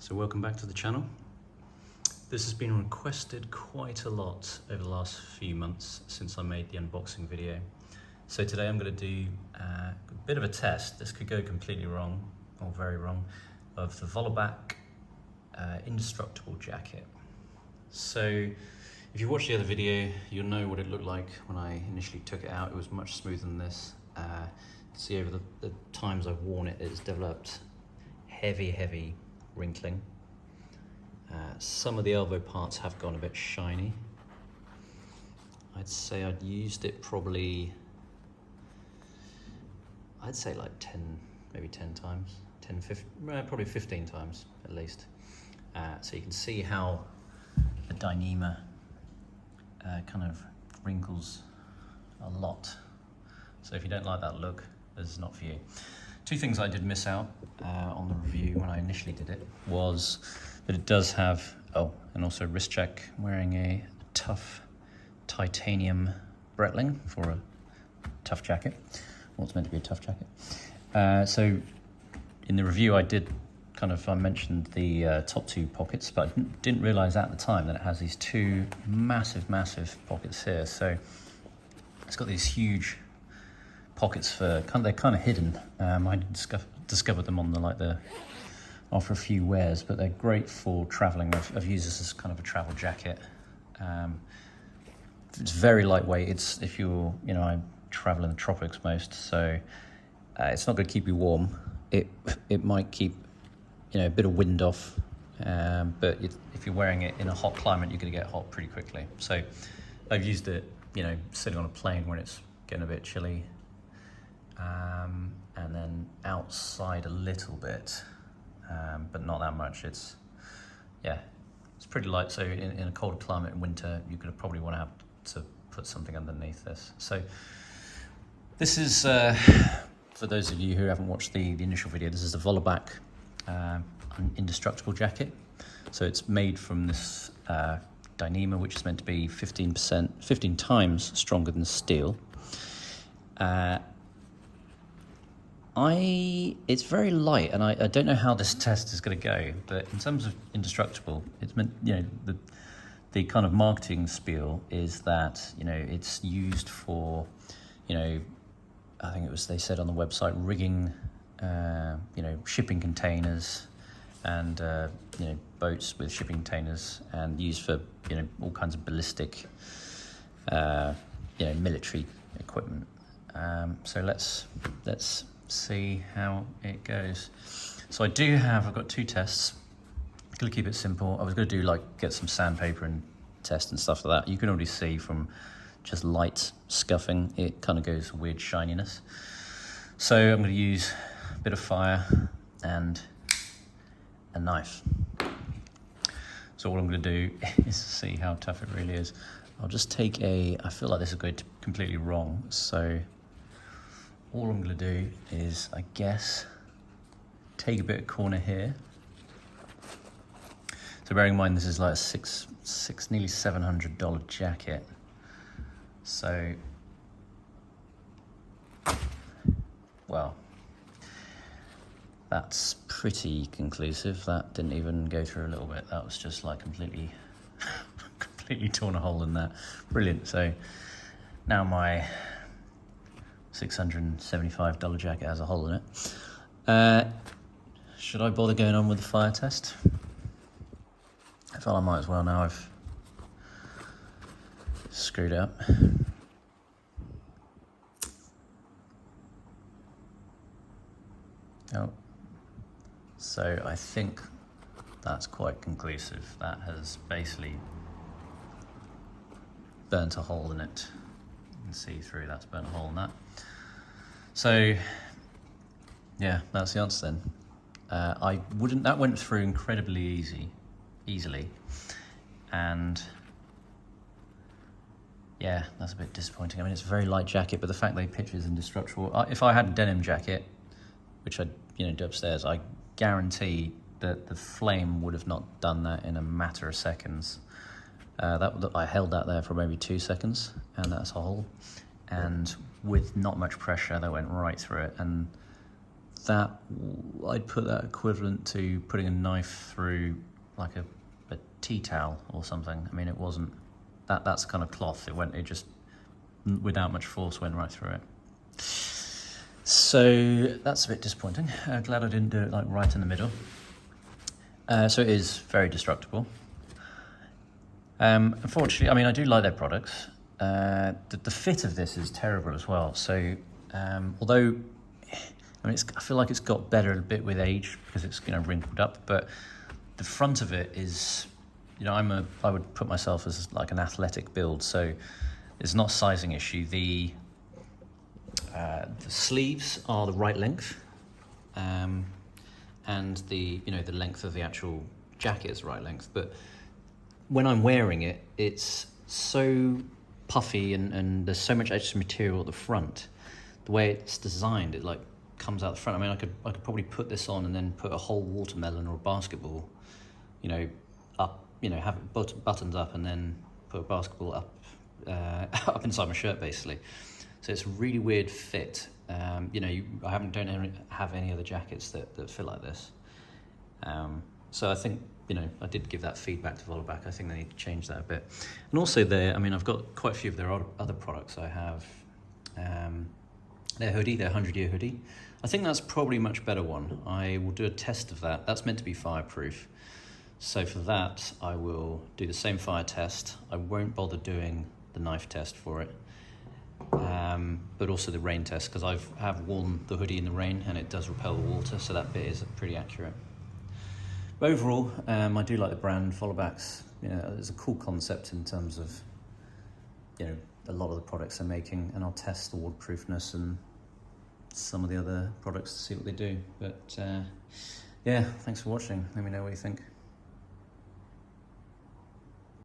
So welcome back to the channel. This has been requested quite a lot over the last few months since I made the unboxing video. So today I'm going to do a bit of a test. This could go completely wrong or very wrong, of the Vollebak Indestructible jacket. So if you watched the other video, you'll know what it looked like when I initially took it out. It was much smoother than this. See, over the times I've worn it, it's developed heavy wrinkling. Some of the elbow parts have gone a bit shiny. I'd say I'd used it probably, I'd say like 10 times, 15, probably 15 times at least. So you can see how the Dyneema kind of wrinkles a lot. So if you don't like that look, this is not for you. Two things I did miss out on the review when I initially did it was that it does have, and also wrist check, wearing a tough titanium Breitling for a tough jacket. What's meant to be a tough jacket. So in the review I mentioned the top two pockets, but I didn't realize at the time that it has these two massive pockets here. So it's got these huge pockets for they're kind of hidden. I discovered them on after a few wears, but they're great for traveling. I've used this as kind of a travel jacket. It's very lightweight. If you're, I travel in the tropics most, so it's not going to keep you warm. It might keep, a bit of wind off, but if you're wearing it in a hot climate, you're going to get hot pretty quickly. So I've used it, sitting on a plane when it's getting a bit chilly. And then outside a little bit, but not that much. It's pretty light. So in a cold climate in winter, you're going to probably want to have to put something underneath this. So this is, for those of you who haven't watched the initial video, this is the Vollebak Indestructible jacket. So it's made from this Dyneema, which is meant to be 15 times stronger than steel. It's very light, and I don't know how this test is going to go, but in terms of indestructible, it's meant, the kind of marketing spiel is that, it's used for, I think they said on the website, rigging, shipping containers and, boats with shipping containers, and used for, all kinds of ballistic, military equipment. So let's see how it goes. So I've got two tests. I'm gonna keep it simple. I was gonna do get some sandpaper and test and stuff like that. You can already see from just light scuffing, it kind of goes weird shininess. So I'm gonna use a bit of fire and a knife. So what I'm gonna do is see how tough it really is. I'll just take I feel like this is going to completely wrong, so all I'm going to do is, I guess, take a bit of corner here. So bearing in mind this is like a nearly $700 jacket. So, well, that's pretty conclusive. That didn't even go through a little bit. That was just completely torn a hole in that. Brilliant. So now my $675 jacket has a hole in it. Should I bother going on with the fire test? I feel I might as well now I've screwed up. So I think that's quite conclusive. That has basically burnt a hole in it. You can see through, that's burnt a hole in that. So yeah, that's the answer then. That went through incredibly easily, and yeah, that's a bit disappointing. I mean, it's a very light jacket, but the fact they pitch it as indestructible. If I had a denim jacket, which I do upstairs, I guarantee that the flame would have not done that in a matter of seconds. I held that there for maybe 2 seconds, and that's a hole. And with not much pressure, that went right through it. And that, I'd put that equivalent to putting a knife through like a tea towel or something. I mean, it wasn't, that's kind of cloth. It just, without much force, went right through it. So that's a bit disappointing. Glad I didn't do it like right in the middle. So it is very destructible. Unfortunately, I mean, I do like their products. The fit of this is terrible as well. So although, I mean, I feel like it's got better a bit with age because it's, you know, wrinkled up, but the front of it is, you know, I would put myself as like an athletic build, so it's not a sizing issue. The sleeves are the right length, and the length of the actual jacket is the right length. But when I'm wearing it, it's so puffy and there's so much extra material at the front. The way it's designed, it like comes out the front. I mean, I could probably put this on and then put a whole watermelon or a basketball, you know, up, you know, have it buttoned up and then put a basketball up up inside my shirt, basically. So it's a really weird fit. You know, I don't have any other jackets that fit like this. So I think, you know, I did give that feedback to Vollebak. I think they need to change that a bit. And also I mean, I've got quite a few of their other products. I have their hoodie, their 100-year hoodie. I think that's probably a much better one. I will do a test of that. That's meant to be fireproof. So for that, I will do the same fire test. I won't bother doing the knife test for it. But also the rain test, because I have worn the hoodie in the rain and it does repel the water, so that bit is pretty accurate. But overall, I do like the brand. Vollebak's, you know, it's a cool concept in terms of, you know, a lot of the products they're making, and I'll test the waterproofness and some of the other products to see what they do. But yeah, thanks for watching. Let me know what you think.